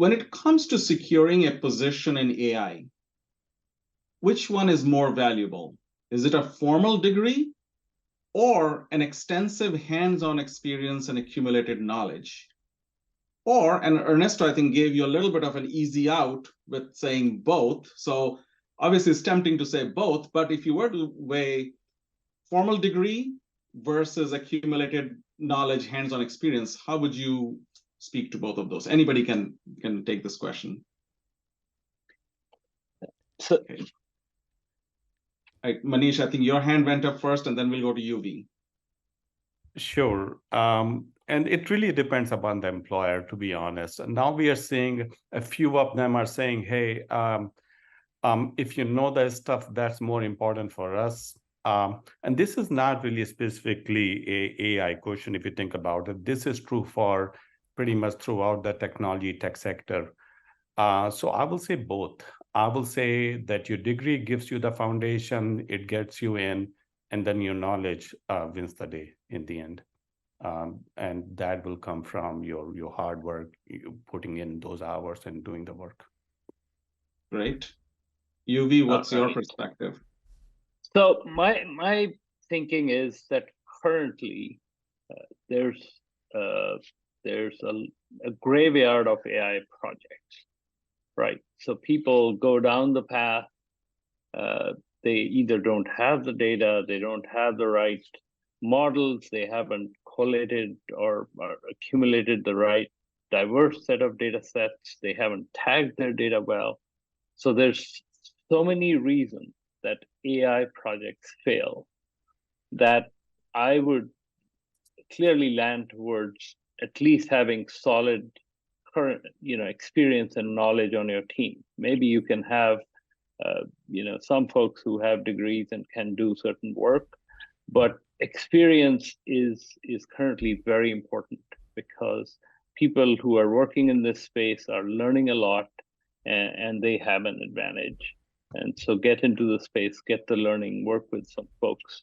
when it comes to securing a position in AI, which one is more valuable? Is it a formal degree or an extensive hands-on experience and accumulated knowledge? Or, and Ernesto, I think, gave you a little bit of an easy out with saying both. So obviously it's tempting to say both, but if you were to weigh formal degree versus accumulated knowledge, hands-on experience, how would you speak to both of those? Anybody can take this question. So, okay. All right, Manish, I think your hand went up first, and then we'll go to UV. Sure. And it really depends upon the employer, to be honest. And now we are seeing a few of them are saying, hey, if you know that stuff, that's more important for us. And this is not really specifically a AI question, if you think about it. This is true for pretty much throughout the technology tech sector. So I will say both. I will say that your degree gives you the foundation, it gets you in, and then your knowledge wins the day in the end. And that will come from your hard work, putting in those hours and doing the work. Right. UV, what's your perspective? So my thinking is that currently there's a graveyard of AI projects, right? So people go down the path. They either don't have the data, they don't have the right models, they haven't collated or accumulated the right diverse set of data sets, they haven't tagged their data well. So there's so many reasons that AI projects fail that I would clearly land towards at least having solid current, experience and knowledge on your team. Maybe you can have some folks who have degrees and can do certain work, but experience is currently very important because people who are working in this space are learning a lot and they have an advantage. And so get into the space, get the learning, work with some folks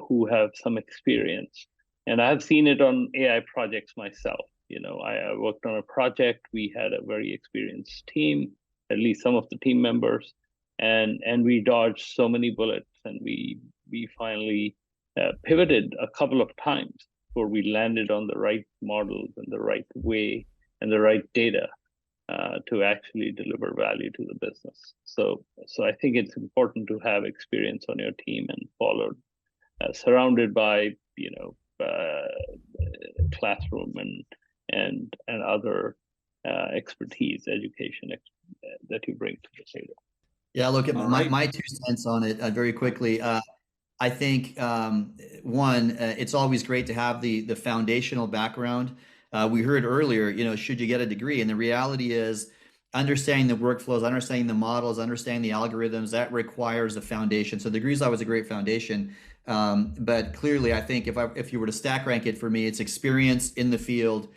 who have some experience. And I've seen it on AI projects myself. I worked on a project, we had a very experienced team, at least some of the team members, and we dodged so many bullets, and we finally pivoted a couple of times before we landed on the right models and the right way and the right data to actually deliver value to the business. So I think it's important to have experience on your team and followed, surrounded by classroom and other expertise, education that you bring to the table. Yeah, look, at my 2 cents on it very quickly. I think one, it's always great to have the foundational background. We heard earlier, should you get a degree? And the reality is understanding the workflows, understanding the models, understanding the algorithms, that requires a foundation. So degrees is always a great foundation. But clearly, I think if you were to stack rank it for me, it's experience in the field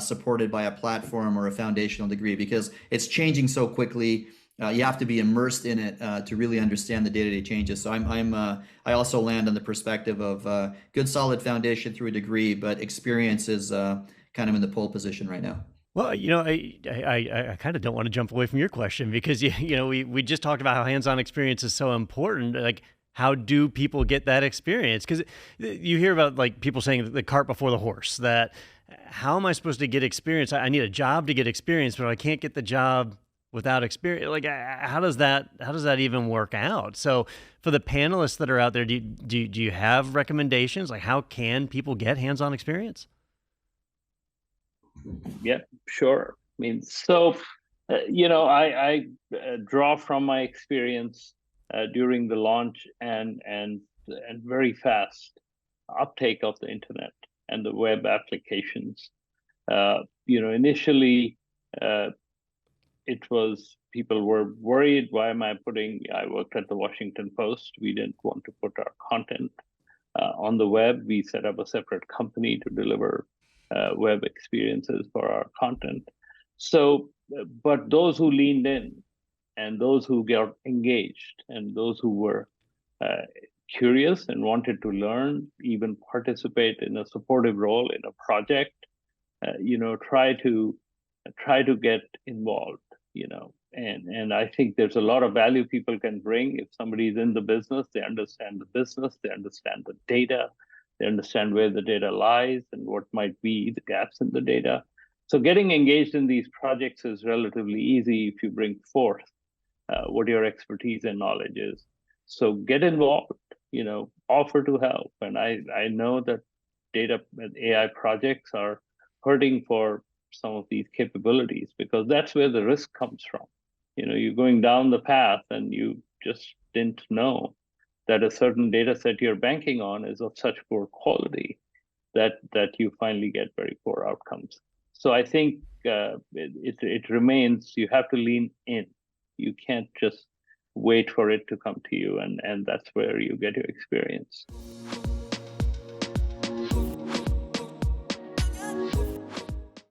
supported by a platform or a foundational degree, because it's changing so quickly. You have to be immersed in it to really understand the day-to-day changes. So I also land on the perspective of good solid foundation through a degree, but experience is kind of in the pole position right now. Well, I kind of don't want to jump away from your question because we just talked about how hands-on experience is so important. Like, how do people get that experience? Because you hear about like people saying the cart before the horse. That how am I supposed to get experience? I need a job to get experience, but I can't get the job without experience. Like, how does that even work out? So for the panelists that are out there, do you have recommendations? Like, how can people get hands-on experience? Yeah, sure. I mean, so, I draw from my experience during the launch and very fast uptake of the internet and the web applications. Initially, it was people were worried. Why am I worked at the Washington Post. We didn't want to put our content on the web. We set up a separate company to deliver web experiences for our content. So, but those who leaned in and those who got engaged and those who were curious and wanted to learn, even participate in a supportive role in a project, try to try to get involved, and I think there's a lot of value people can bring. If somebody's in the business, they understand the business, they understand the data, they understand where the data lies and what might be the gaps in the data. So getting engaged in these projects is relatively easy if you bring forth what your expertise and knowledge is. So get involved, offer to help. And I know that data and AI projects are hurting for some of these capabilities because that's where the risk comes from. You're going down the path and you just didn't know that a certain data set you're banking on is of such poor quality that you finally get very poor outcomes. So I think it remains, you have to lean in. You can't just wait for it to come to you, and that's where you get your experience.